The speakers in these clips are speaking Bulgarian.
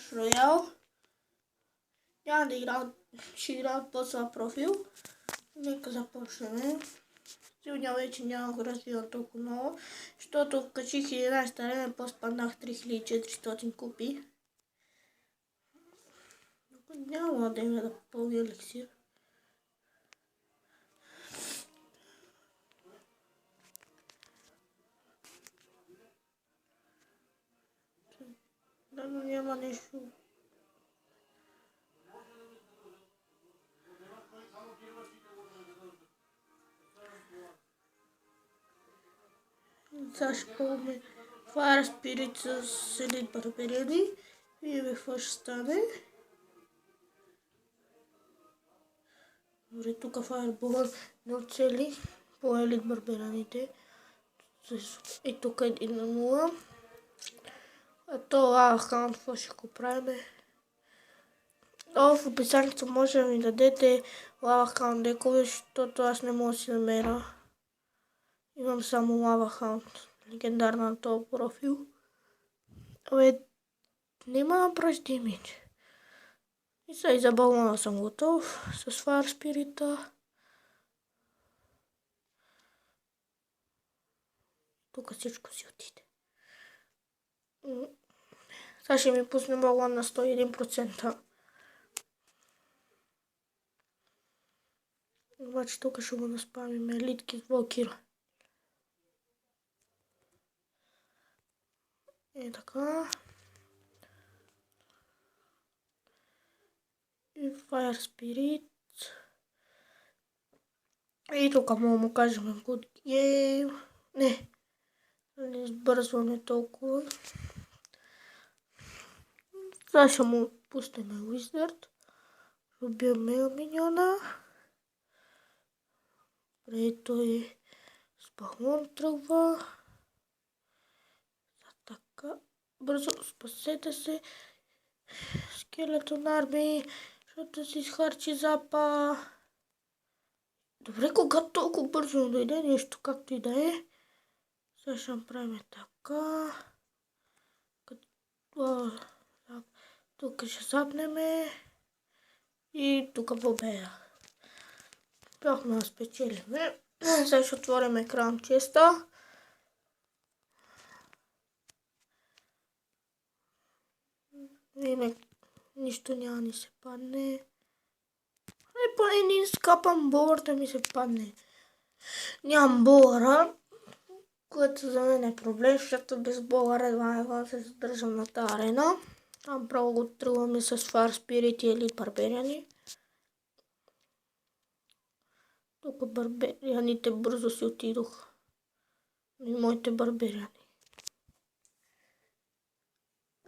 Clash Royale. Няма да играм, ще играя от по-слаб профил. Нека започнем. Сигурно вече няма го развивам толкова много, защото качих 11 арена, после паднах 3400 купи. Няма да има да попълня еликсир. Да, но няма нещо. Сега ще пълне Fire Spirit с Elite Barbarian. Видим какво ще стане. Добре, тук Fireball не оцели по Elite Barbariaните. И тук 1 на 0. А то аккаунт, какво ще го правим? В описанието може да ми дадете лава аккаунт декове, защото аз не мога да си намеря. Имам само лава аккаунт, легендарна на този профил. Нема да направиш демидж. И сега и за балона съм готов с Fire Spirit. Тук всичко си отиде. Сега ще ми пусне балон на 101%. Обаче тук ще го наспамим елитки с блокира. И така. И Fire Spirit. И тук му кажем good game. Не избързваме толкова. Сега ще му пустим Wizard. Убиваме миньона. Преди той с балон тръгва. Така. Бързо спасете се. Скелетон армии. Защото си изхарчи запа. Добре, когато толкова бързо дойде нещо, както и да е. Сега ще направим така. Тук ще запнем. И тук победа. Бяхме да спечелим. Сега ще отворим екран честа. Видим, нищо няма ни се падне. Поне един скапан болър да ми се падне. Нямам болъра, което за мен е проблем, защото без болъра едва се задържам на тази арена. Там право го тръгваме с Fire Spirit и Elite Barbarian. Тук барберианите бързо си отидох. И моите барбериани.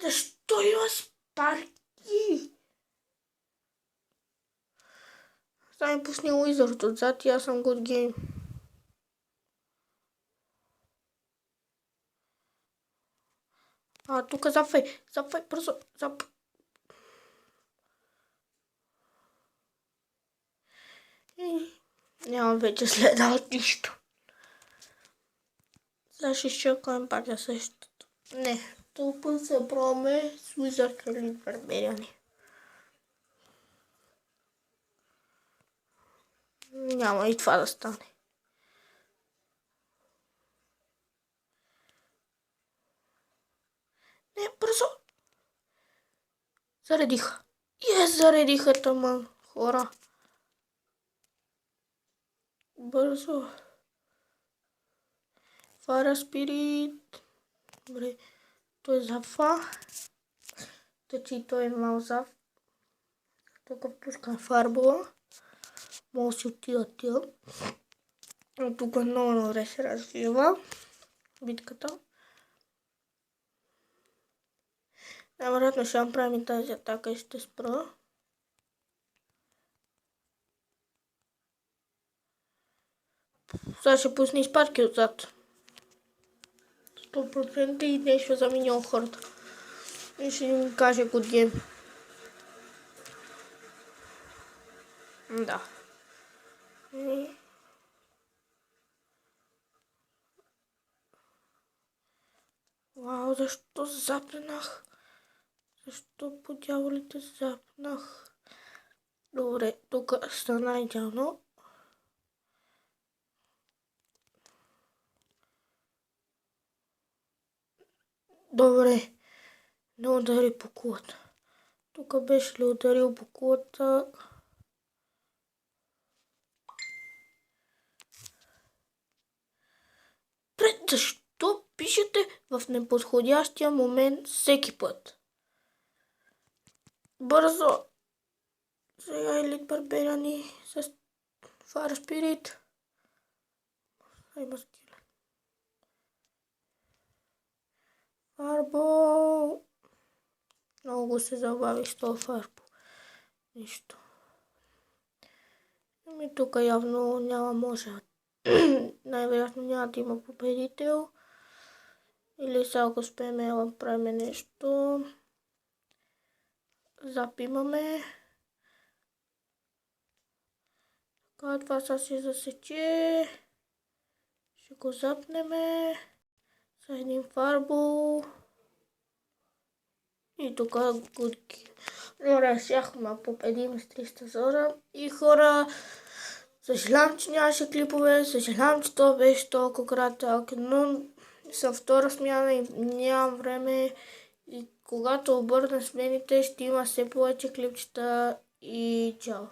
Защо има спарки? Сега ми пусни Wizard отзад и аз съм good game. Тук запвай, бързо, запвай. Нямам вече следа от нищо. Сега ще чакаме пак за същото. Не, толкова се пробваме с Wizard Elite Barbarian. Няма и това да стане. Не, бързо! Заредиха. Заредиха тъмън, хора. Бързо. Fire Spirit. Добре. Той запва. Тъчи той е мал зав. Тук пускам фарбола. Мога си отида тия. Тук много добре се развива битката. Най-вероятно ще направим тази атака и ще спра. Сега ще пусне изпадки отзад. 100% и нещо за миньон хората. И ще им каже good game. Да. Вау, защо запнах? Защо по дяволите запнах? Добре, тук стана идеално. Добре, не удари по кулата. Тук беше ли ударил по кулата? Защо пишете в неподходящия момент всеки път? Бързо! Сега Елит Барберани с Фар Спирит. Фарбол. Много се забавих с това фарбол. Нищо. Ами тук явно няма може. Най-вероятно няма да има победител. Или сега ако успеем да направим нещо. Запимаме. Така, това са си засече. Ще го запнеме. С един фарбол. И тук гудки. Добре, щяхме да победим с 300 зора. И хора, съжалявам, че нямаше клипове, съжалявам, че това беше толкова кратък, но съм втора смяна и нямам време. И когато обърна смените, ще има все повече клипчета и чао.